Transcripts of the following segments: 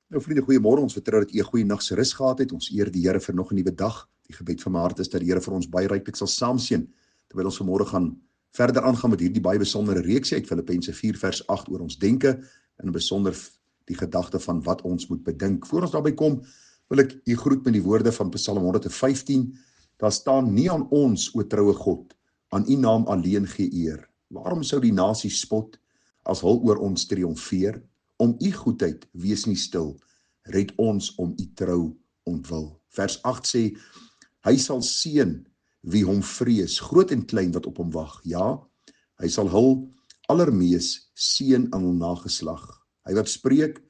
Nou vriende, goeiemôre. Ons vertrou dat u 'n goeie nag se rus gehad het. Ons eer die Here vir nog 'n nuwe dag. Die gebed van my hart is dat die Here vir ons baie ryklik sal saamseën terwyl ons vanmôre gaan verder aangaan met hierdie baie besondere reeksie uit Filippense 4 vers 8 oor ons denke en in besonder die gedagte van wat ons moet bedink. Voor ons daarby kom, wil ek u groet met die woorde van Psalm 115. Daar staan: "Nie aan ons, o troue God, aan u naam alleen gee eer. Waarom sou die nasie spot as hul oor ons triomfeer? Om u goedheid wees nie stil, red ons om u trou ontwil." Vers 8 sê: "Hy sal seën wie hom vrees, groot en klein wat op hom wag. Ja, hy sal hul allermees seën aan hul nageslag. Hy wat spreek,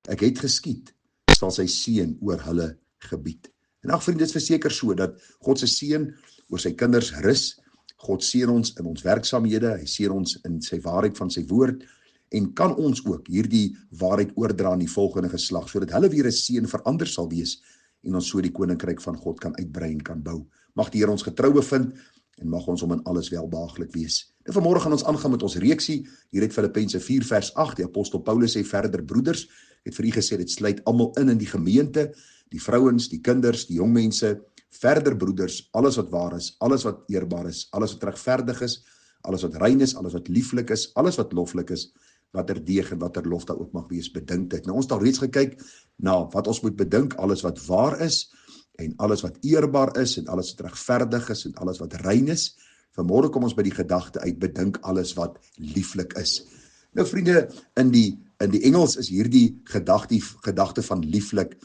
ek het geskied, sal sy seën oor hulle gebied." En ag vriende, dit is verseker so dat God se seën oor sy kinders rus. God seën ons in ons werksaamhede, hy seën ons in sy waarheid van sy woord, en kan ons ook hierdie waarheid oordra aan die volgende geslag, sodat hulle weer 'n seën vir ander sal wees, en ons so die koninkryk van God kan uitbrei en kan bou. Mag die Here ons getrou bevind, en mag ons hom in alles welbehaaglik wees. En vanmôre gaan ons aangaan met ons reeksie, hier uit Filippense 4 vers 8, die apostel Paulus sê verder: "Broeders, ek het vir u gesê, dit sluit almal in die gemeente, die vrouens, die kinders, die jong mense, verder broeders, alles wat waar is, alles wat eerbaar is, alles wat regverdig is, alles wat rein is, alles wat lieflik is, alles wat loflik is, wat deeg en wat lof daar ook mag wees, bedink dit." Nou ons het al reeds gekyk na wat ons moet bedink, alles wat waar is, en alles wat eerbaar is, en alles wat regverdig is, en alles wat rein is. Vanmôre kom ons by die gedagte uit: bedink alles wat lieflik is. Nou vriende, in die Engels is hierdie gedagte van lieflik,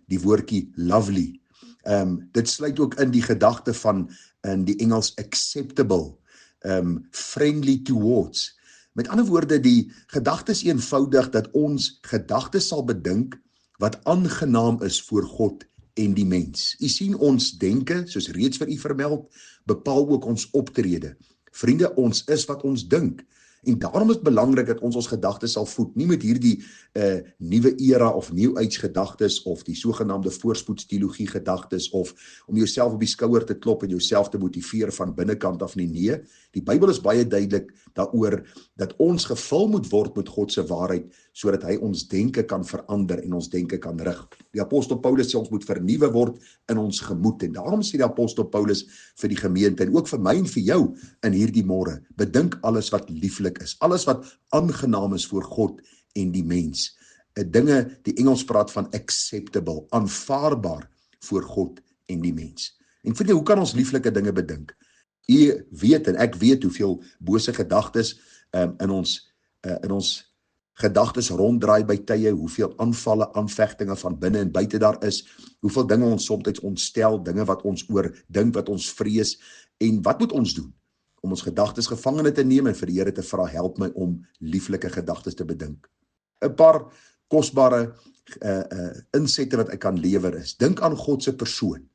die woordjie lovely. Dit sluit ook in die gedagte van, in die Engels, acceptable, friendly towards. Met ander woorde, die gedagte is eenvoudig dat ons gedagtes sal bedink wat aangenaam is voor God en die mens. U sien, ons denke, soos reeds vir u vermeld, bepaal ook ons optrede. Vriende, ons is wat ons dink. En daarom is het belangrik dat ons gedagtes sal voed, nie met hierdie nuwe era of nieuwheidsgedagtes of die sogenaamde voorspoedsteologie gedagtes of om jouself op die skouer te klop en jouself te motiveer van binnekant af nie. Nee, die Bybel is baie duidelik daaroor dat ons gevul moet word met God se waarheid, sodat hy ons denke kan verander en ons denke kan rig. Die apostel Paulus sê ons moet vernuwe word in ons gemoed, en daarom sê die apostel Paulus vir die gemeente, en ook vir my en vir jou in hierdie môre: bedink alles wat lieflik is, alles wat aangenaam is voor God en die mens. Dinge, die Engels praat van acceptable, aanvaarbaar voor God en die mens. En vriende, hoe kan ons lieflike dinge bedink? U weet en ek weet hoeveel bose gedagtes in ons gedagtes ronddraai by tye, hoeveel aanvalle, aanvegtinge van binne en buite daar is, hoeveel dinge ons soms ontstel, dinge wat ons oordink, wat ons vrees, en wat moet ons doen? Om ons gedagtes gevangene te neem en vir die Here te vra: help my om lieflike gedagtes te bedink. 'n Paar kosbare insette wat ek kan lewer is: dink aan God se persoon.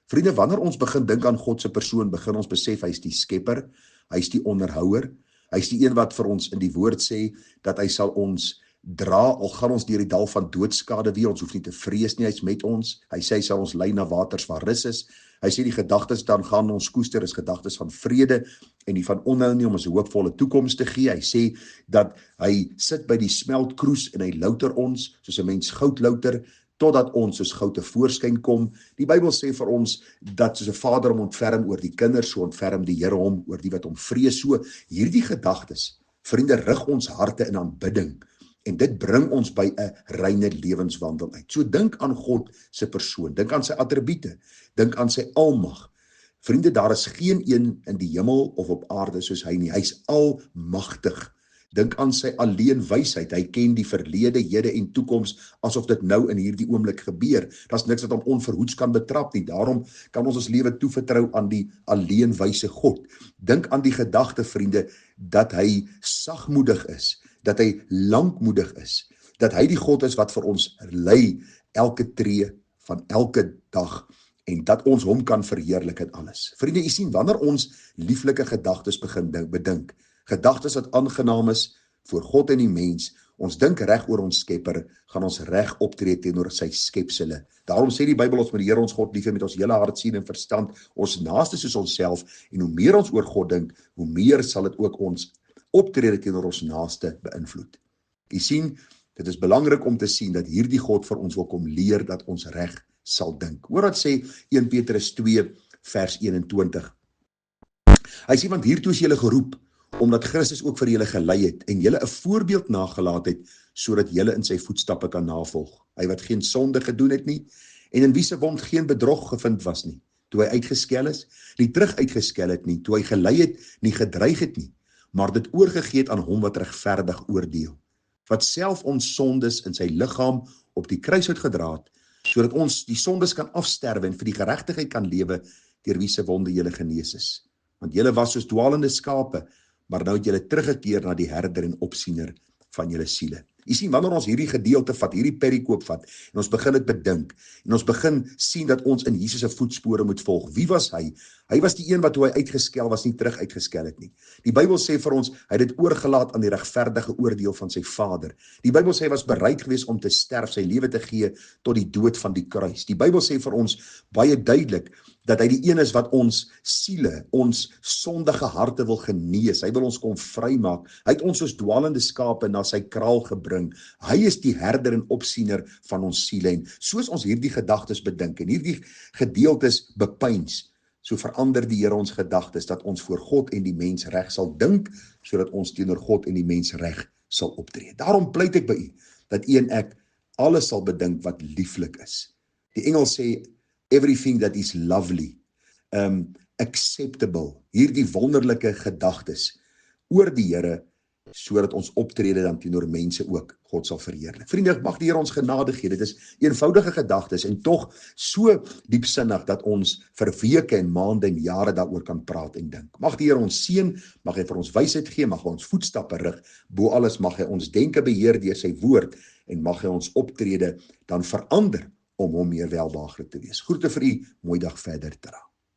Vriende, wanneer ons begin dink aan God se persoon, begin ons besef hy is die skepper, hy is die onderhouer, hy is die een wat vir ons in die woord sê dat hy sal ons dra, al gaan ons deur die dal van doodskade weer, ons hoef nie te vrees nie, hy is met ons. Hy sê hy sal ons lei na waters waar rus is. Hy sê die gedagtes dan gaan ons koester is gedagtes van vrede en die van onheil nie, om ons 'n hoopvolle toekoms te gee. Hy sê dat hy sit by die smeltkroes en hy louter ons soos 'n mens goud louter, totdat ons soos goud te voorskyn kom. Die Bybel sê vir ons dat soos 'n vader hom ontferm oor die kinders, so ontferm die Here hom oor die wat hom vrees. So hierdie gedagtes, vriende, rig ons harte in aanbidding, en dit bring ons by 'n reine lewenswandel uit. So dink aan God se persoon, dink aan sy attribute, dink aan sy almag. Vriende, daar is geen een in die hemel of op aarde soos hy nie. Hy's almagtig. Dink aan sy alleen wysheid. Hy ken die verlede, hede en toekoms asof dit nou in hierdie oomblik gebeur. Daar's niks wat hom onverhoeds kan betrap nie. Daarom kan ons lewe toevertrou aan die alleen wyse God. Dink aan die gedagte, vriende, dat hy sagmoedig is, dat hy lankmoedig is, dat hy die God is wat vir ons lei elke tree van elke dag, en dat ons hom kan verheerlik in alles. Vriende, u sien, wanneer ons lieflike gedagtes begin bedink, gedagtes wat aangenaam is voor God en die mens, ons dink reg oor ons Skepper, gaan ons reg optree teenoor sy skepsele. Daarom sê die Bybel ons moet die Here ons God lief hê met ons hele hart, siel en verstand, ons naaste soos onsself, en hoe meer ons oor God dink, hoe meer sal dit ook ons optrede teenoor ons naaste beïnvloed. U sien, Dit is belangrik om te sien dat hierdie God vir ons wil kom leer dat ons reg sal dink. Hoor wat sê 1 Petrus 2 vers 21. Hy sê, want hiertoe is julle geroep, omdat Christus ook vir julle gelei het, en julle 'n voorbeeld nagelaat het, sodat julle in sy voetstappe kan navolg. Hy wat geen sonde gedoen het nie, en in wie se wond geen bedrog gevind was nie, toe hy uitgeskel is, nie terug uitgeskel het nie, toe hy gelei het, nie gedreig het nie, maar dit oorgegee het aan hom wat regverdig oordeel, wat self ons sondes in sy liggaam op die kruis uitgedra het, sodat ons die sondes kan afsterwe en vir die geregtigheid kan lewe, deur wie se wonde julle genees is. Want julle was soos dwaalende skape, maar nou het julle teruggekeer na die herder en opsiener van julle siele. Jy sien, wanneer ons hierdie gedeelte vat, hierdie perikoop vat, en ons begin dit bedink, en ons begin sien dat ons in Jesus se voetspore moet volg. Wie was hy? Hy was die een wat toe hy uitgeskel was, nie terug uitgeskel het nie. Die Bybel sê vir ons, hy het dit oorgelaat aan die regverdige oordeel van sy Vader. Die Bybel sê hy was bereid geweest om te sterf, sy lewe te gee tot die dood van die kruis. Die Bybel sê vir ons baie duidelik dat hy die een is wat ons siele, ons sondige harte wil genees. Hy wil ons kom vrymaak. Hy het ons soos dwaalende skape na sy kraal gebring. Hy is die herder en opsiener van ons siele. En soos ons hierdie gedagtes bedink en hierdie gedeeltes bepeins, so verander die Here ons gedagtes dat ons voor God en die mens reg sal dink, sodat ons teenoor God en die mens reg sal optree. Daarom pleit ek by u dat u en ek alles sal bedink wat lieflik is. Die Engels sê everything that is lovely, acceptable, hierdie wonderlike gedagtes oor die Here, sodat ons optrede dan teenoor mense ook God sal verheerlik. Vriende, mag die Here ons genade gee. Dit is eenvoudige gedagtes en tog so diepsinnig dat ons vir weke en maande en jare daaroor kan praat en dink. Mag die Here ons seën, mag hy vir ons wysheid gee, mag hy ons voetstappe rig. Bo alles mag hy ons denke beheer deur sy woord en mag hy ons optrede dan verander om hom meer welbehaaglik te wees. Groete vir u, mooi dag verder.